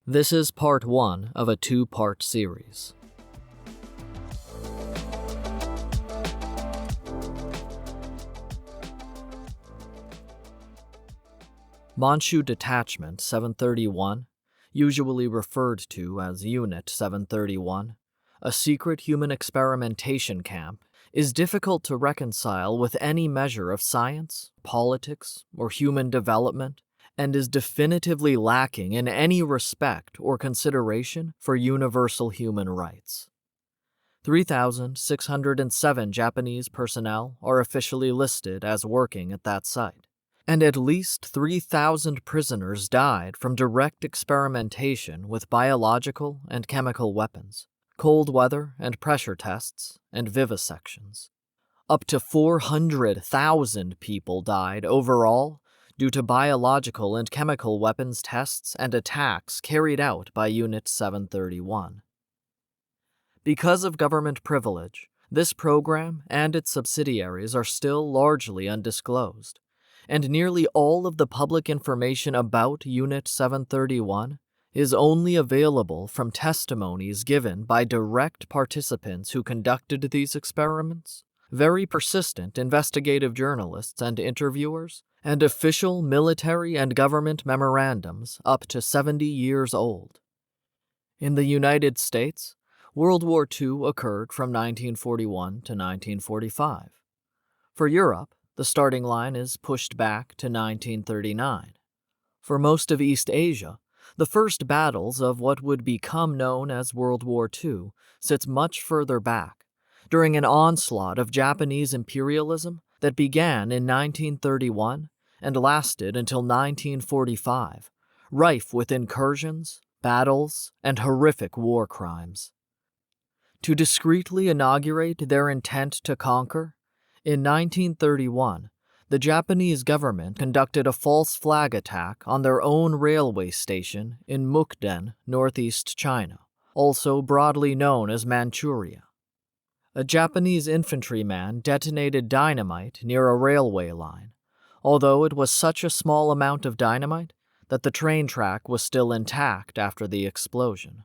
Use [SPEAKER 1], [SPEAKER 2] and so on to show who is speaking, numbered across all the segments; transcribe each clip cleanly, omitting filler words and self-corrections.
[SPEAKER 1] This is part 1 of a 2-part series. Manshu Detachment 731, usually referred to as Unit 731, a secret human experimentation camp, is difficult to reconcile with any measure of science, politics, or human development, and is definitively lacking in any respect or consideration for universal human rights. 3,607 Japanese personnel are officially listed as working at that site, and at least 3,000 prisoners died from direct experimentation with biological and chemical weapons, cold weather and pressure tests, and vivisections. Up to 400,000 people died overall due to biological and chemical weapons tests and attacks carried out by Unit 731. Because of government privilege, this program and its subsidiaries are still largely undisclosed, and nearly all of the public information about Unit 731 is only available from testimonies given by direct participants who conducted these experiments, very persistent investigative journalists and interviewers, and official military and government memorandums up to 70 years old. In the United States, World War II occurred from 1941 to 1945. For Europe, the starting line is pushed back to 1939. For most of East Asia, the first battles of what would become known as World War II sits much further back, during an onslaught of Japanese imperialism that began in 1931 and lasted until 1945, rife with incursions, battles, and horrific war crimes. To discreetly inaugurate their intent to conquer, in 1931, the Japanese government conducted a false flag attack on their own railway station in Mukden, northeast China, also broadly known as Manchuria. A Japanese infantryman detonated dynamite near a railway line, although it was such a small amount of dynamite that the train track was still intact after the explosion.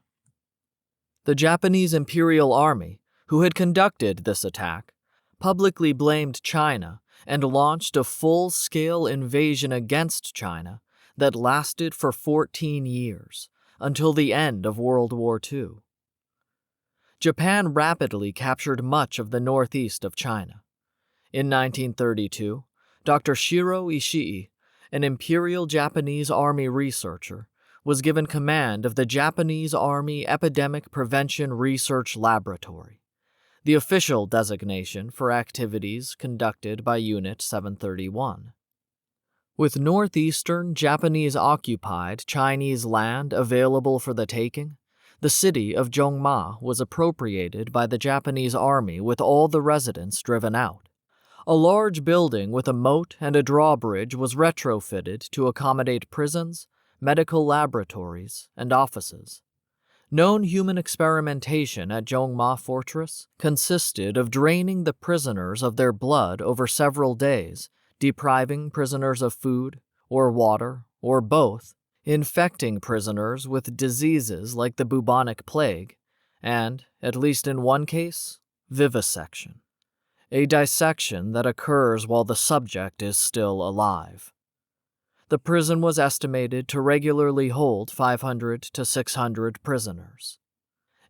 [SPEAKER 1] The Japanese Imperial Army, who had conducted this attack, publicly blamed China and launched a full-scale invasion against China that lasted for 14 years, until the end of World War II. Japan rapidly captured much of the northeast of China. In 1932, Dr. Shiro Ishii, an Imperial Japanese Army researcher, was given command of the Japanese Army Epidemic Prevention Research Laboratory, the official designation for activities conducted by Unit 731. With northeastern Japanese-occupied Chinese land available for the taking, the city of Zhongma was appropriated by the Japanese Army with all the residents driven out. A large building with a moat and a drawbridge was retrofitted to accommodate prisons, medical laboratories, and offices. Known human experimentation at Zhongma Fortress consisted of draining the prisoners of their blood over several days, depriving prisoners of food, or water, or both, infecting prisoners with diseases like the bubonic plague, and, at least in one case, vivisection, a dissection that occurs while the subject is still alive. The prison was estimated to regularly hold 500 to 600 prisoners.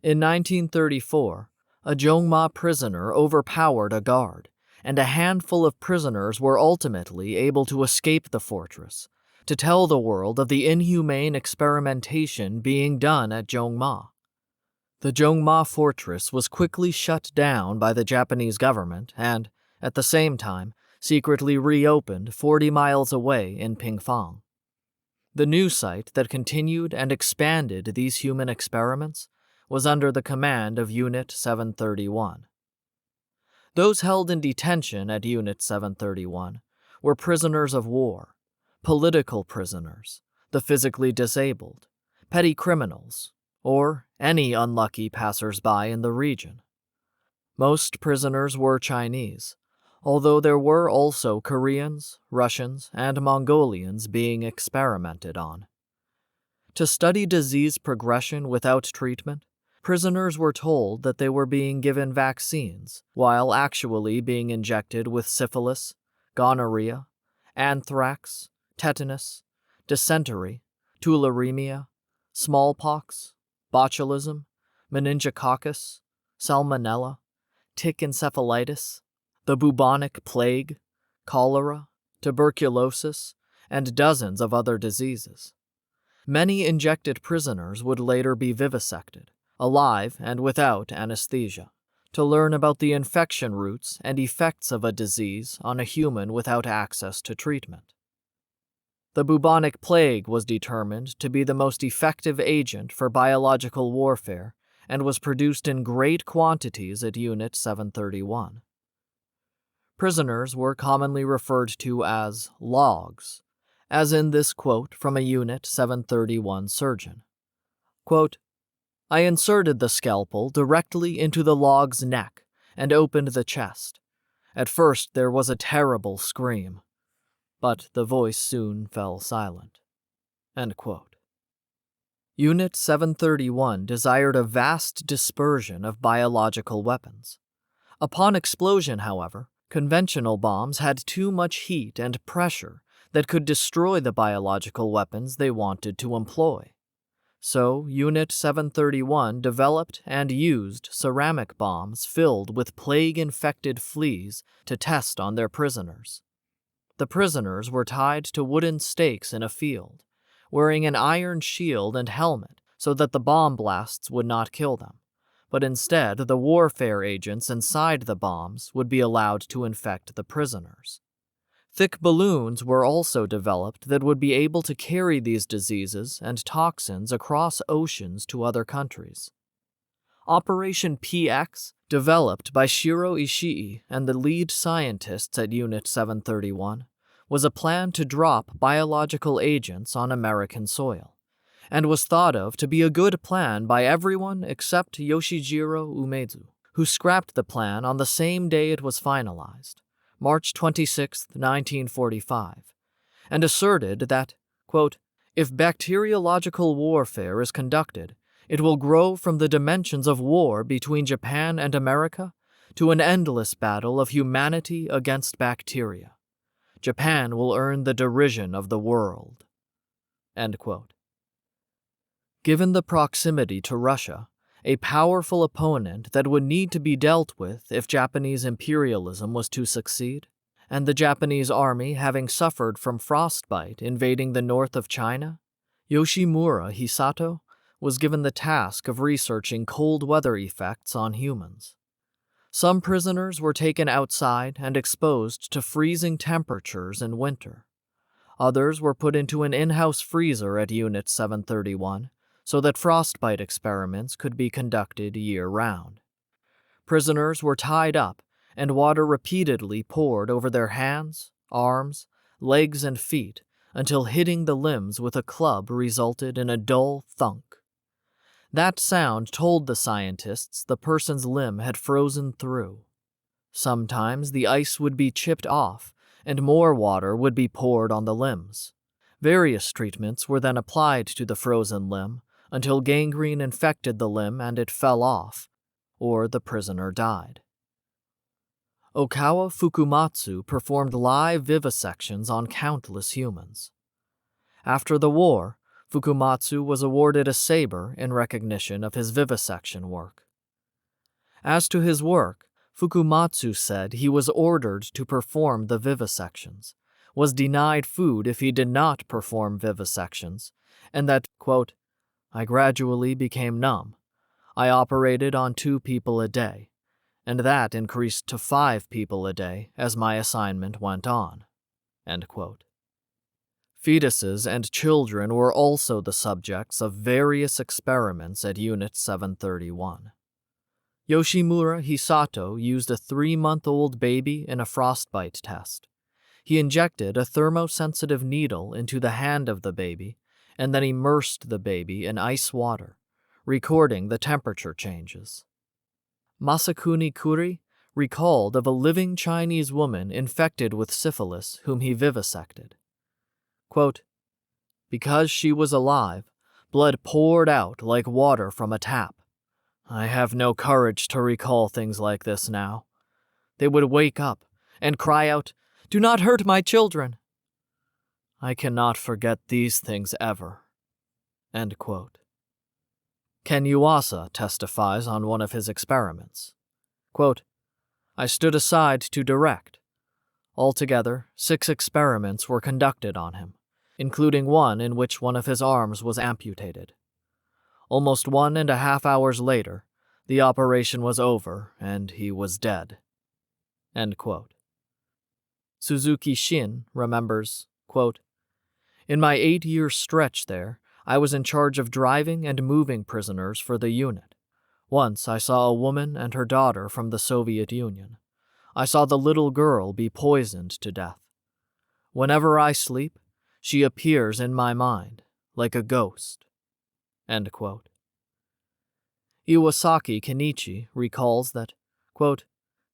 [SPEAKER 1] In 1934, a Zhongma prisoner overpowered a guard, and a handful of prisoners were ultimately able to escape the fortress, to tell the world of the inhumane experimentation being done at Zhongma. The Zhongma fortress was quickly shut down by the Japanese government and, at the same time, secretly reopened 40 miles away in Pingfang. The new site that continued and expanded these human experiments was under the command of Unit 731. Those held in detention at Unit 731 were prisoners of war, political prisoners, the physically disabled, petty criminals, or any unlucky passers-by in the region. Most prisoners were Chinese, although there were also Koreans, Russians, and Mongolians being experimented on. To study disease progression without treatment, prisoners were told that they were being given vaccines while actually being injected with syphilis, gonorrhea, anthrax, tetanus, dysentery, tularemia, smallpox, botulism, meningococcus, salmonella, tick encephalitis, the bubonic plague, cholera, tuberculosis, and dozens of other diseases. Many injected prisoners would later be vivisected, alive and without anesthesia, to learn about the infection routes and effects of a disease on a human without access to treatment. The bubonic plague was determined to be the most effective agent for biological warfare and was produced in great quantities at Unit 731. Prisoners were commonly referred to as logs, as in this quote from a Unit 731 surgeon. Quote, "I inserted the scalpel directly into the log's neck and opened the chest. At first there was a terrible scream, but the voice soon fell silent." End quote. Unit 731 desired a vast dispersion of biological weapons. Upon explosion, however, conventional bombs had too much heat and pressure that could destroy the biological weapons they wanted to employ. So, Unit 731 developed and used ceramic bombs filled with plague-infected fleas to test on their prisoners. The prisoners were tied to wooden stakes in a field, wearing an iron shield and helmet so that the bomb blasts would not kill them, but instead the warfare agents inside the bombs would be allowed to infect the prisoners. Thick balloons were also developed that would be able to carry these diseases and toxins across oceans to other countries. Operation PX, developed by Shiro Ishii and the lead scientists at Unit 731, was a plan to drop biological agents on American soil, and was thought of to be a good plan by everyone except Yoshijiro Umezu, who scrapped the plan on the same day it was finalized, March 26, 1945, and asserted that, quote, "If bacteriological warfare is conducted, it will grow from the dimensions of war between Japan and America to an endless battle of humanity against bacteria. Japan will earn the derision of the world." End quote. Given the proximity to Russia, a powerful opponent that would need to be dealt with if Japanese imperialism was to succeed, and the Japanese army having suffered from frostbite invading the north of China, Yoshimura Hisato was given the task of researching cold weather effects on humans. Some prisoners were taken outside and exposed to freezing temperatures in winter. Others were put into an in-house freezer at Unit 731, so that frostbite experiments could be conducted year-round. Prisoners were tied up, and water repeatedly poured over their hands, arms, legs, and feet until hitting the limbs with a club resulted in a dull thunk. That sound told the scientists the person's limb had frozen through. Sometimes the ice would be chipped off, and more water would be poured on the limbs. Various treatments were then applied to the frozen limb until gangrene infected the limb and it fell off, or the prisoner died. Okawa Fukumatsu performed live vivisections on countless humans. After the war, Fukumatsu was awarded a saber in recognition of his vivisection work. As to his work, Fukumatsu said he was ordered to perform the vivisections, was denied food if he did not perform vivisections, and that, quote, "I gradually became numb. I operated on 2 people a day, and that increased to 5 people a day as my assignment went on." End quote. Fetuses and children were also the subjects of various experiments at Unit 731. Yoshimura Hisato used a 3-month-old baby in a frostbite test. He injected a thermosensitive needle into the hand of the baby and then immersed the baby in ice water, recording the temperature changes. Masakuni Kuri recalled of a living Chinese woman infected with syphilis whom he vivisected. Quote, "Because she was alive, Blood poured out like water from a tap. I have no courage to recall things like this now. They would wake up and cry out, "Do not hurt my children!" I cannot forget these things ever. End quote. Ken Yuasa testifies on one of his experiments. Quote, I stood aside to direct. Altogether, 6 experiments were conducted on him, including one in which one of his arms was amputated. Almost 1.5 hours later, the operation was over and he was dead. End quote. Suzuki Shin remembers, quote, in my 8-year stretch there, I was in charge of driving and moving prisoners for the unit. Once I saw a woman and her daughter from the Soviet Union. I saw the little girl be poisoned to death. Whenever I sleep, she appears in my mind, like a ghost. End quote. Iwasaki Kenichi recalls that, quote,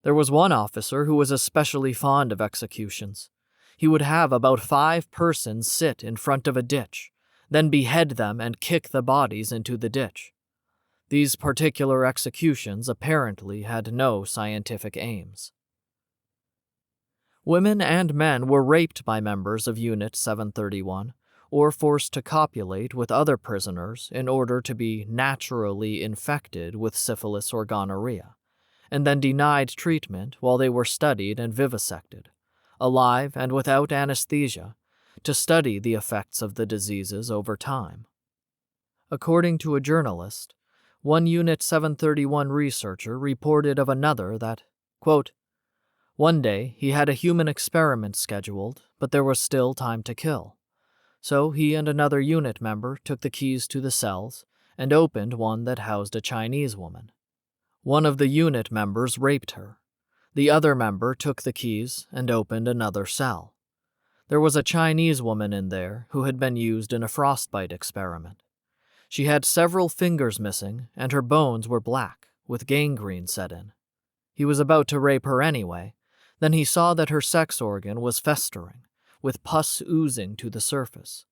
[SPEAKER 1] there was one officer who was especially fond of executions. He would have about 5 persons sit in front of a ditch, then behead them and kick the bodies into the ditch. These particular executions apparently had no scientific aims. Women and men were raped by members of Unit 731 or forced to copulate with other prisoners in order to be naturally infected with syphilis or gonorrhea, and then denied treatment while they were studied and vivisected, alive and without anesthesia, to study the effects of the diseases over time. According to a journalist, one Unit 731 researcher reported of another that, quote, one day he had a human experiment scheduled, but there was still time to kill. So he and another unit member took the keys to the cells and opened one that housed a Chinese woman. One of the unit members raped her. The other member took the keys and opened another cell. There was a Chinese woman in there who had been used in a frostbite experiment. She had several fingers missing, and her bones were black, with gangrene set in. He was about to rape her anyway. Then he saw that her sex organ was festering, with pus oozing to the surface.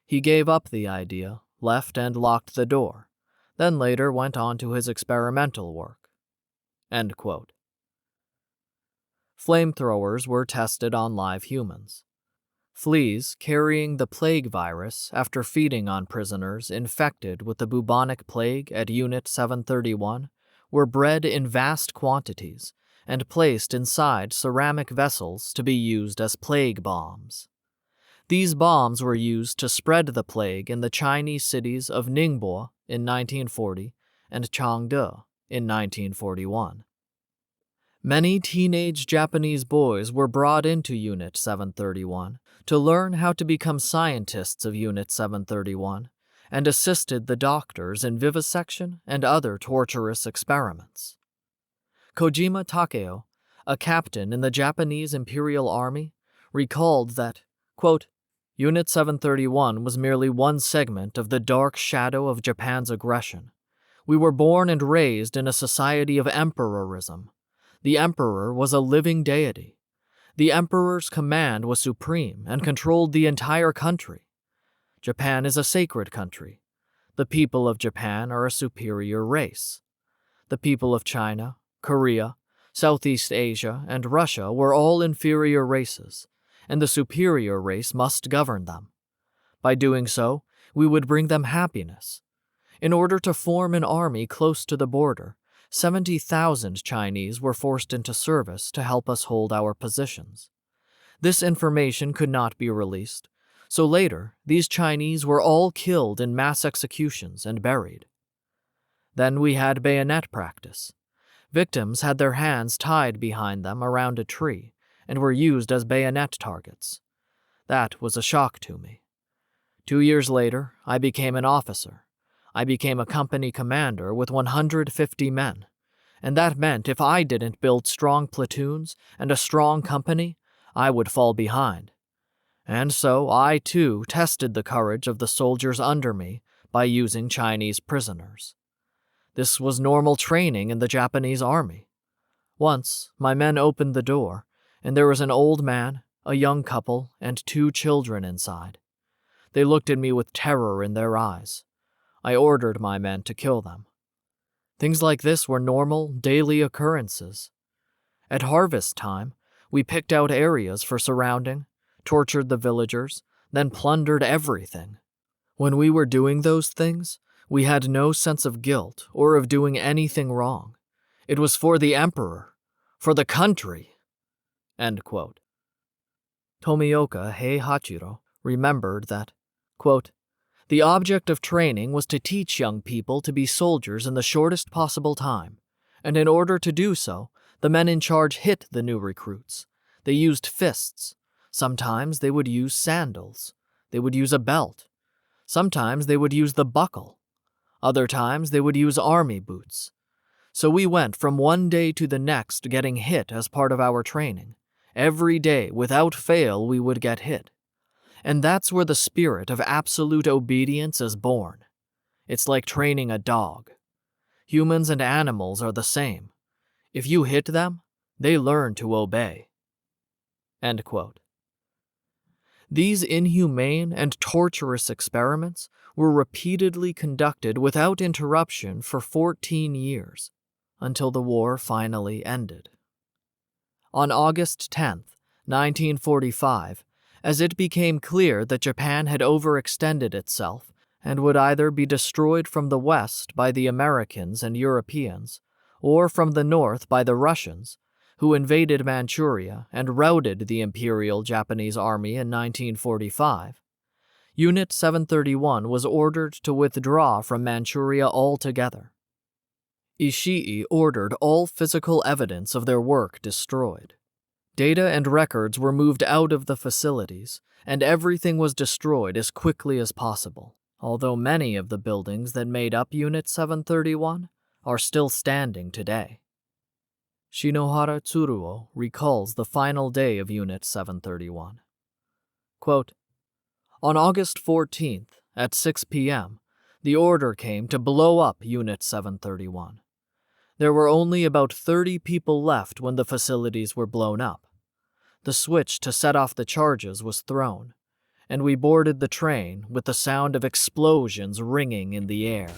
[SPEAKER 1] He gave up the idea, left and locked the door, then later went on to his experimental work. End quote. Flamethrowers were tested on live humans. Fleas carrying the plague virus after feeding on prisoners infected with the bubonic plague at Unit 731 were bred in vast quantities and placed inside ceramic vessels to be used as plague bombs. These bombs were used to spread the plague in the Chinese cities of Ningbo in 1940 and Chengde in 1941. Many teenage Japanese boys were brought into Unit 731 to learn how to become scientists of Unit 731 and assisted the doctors in vivisection and other torturous experiments. Kojima Takeo, a captain in the Japanese Imperial Army, recalled that, quote, Unit 731 was merely one segment of the dark shadow of Japan's aggression. We were born and raised in a society of emperorism. The emperor was a living deity. The emperor's command was supreme and controlled the entire country. Japan is a sacred country. The people of Japan are a superior race. The people of China, Korea, Southeast Asia, and Russia were all inferior races, and the superior race must govern them. By doing so, we would bring them happiness. In order to form an army close to the border, 70,000 Chinese were forced into service to help us hold our positions. This information could not be released, so later these Chinese were all killed in mass executions and buried. Then we had bayonet practice. Victims had their hands tied behind them around a tree and were used as bayonet targets. That was a shock to me. 2 years later, I became an officer. I became a company commander with 150 men, and that meant if I didn't build strong platoons and a strong company, I would fall behind. And so I, too, tested the courage of the soldiers under me by using Chinese prisoners. This was normal training in the Japanese army. Once, my men opened the door, and there was an old man, a young couple, and 2 children inside. They looked at me with terror in their eyes. I ordered my men to kill them. Things like this were normal, daily occurrences. At harvest time, we picked out areas for surrounding, tortured the villagers, then plundered everything. When we were doing those things, we had no sense of guilt or of doing anything wrong. It was for the emperor, for the country." End quote. Tomioka Heihachiro remembered that, quote, "The object of training was to teach young people to be soldiers in the shortest possible time, and in order to do so, the men in charge hit the new recruits. They used fists. Sometimes they would use sandals. They would use a belt. Sometimes they would use the buckle. Other times they would use army boots. So we went from one day to the next getting hit as part of our training. Every day, without fail, we would get hit. And that's where the spirit of absolute obedience is born. It's like training a dog. Humans and animals are the same. If you hit them, they learn to obey." End quote. These inhumane and torturous experiments were repeatedly conducted without interruption for 14 years, until the war finally ended. On August 10, 1945, as it became clear that Japan had overextended itself and would either be destroyed from the west by the Americans and Europeans, or from the north by the Russians, who invaded Manchuria and routed the Imperial Japanese Army in 1945, Unit 731 was ordered to withdraw from Manchuria altogether. Ishii ordered all physical evidence of their work destroyed. Data and records were moved out of the facilities, and everything was destroyed as quickly as possible, although many of the buildings that made up Unit 731 are still standing today. Shinohara Tsuruo recalls the final day of Unit 731. Quote, "On August 14th, at 6 p.m., the order came to blow up Unit 731. There were only about 30 people left when the facilities were blown up. The switch to set off the charges was thrown, and we boarded the train with the sound of explosions ringing in the air."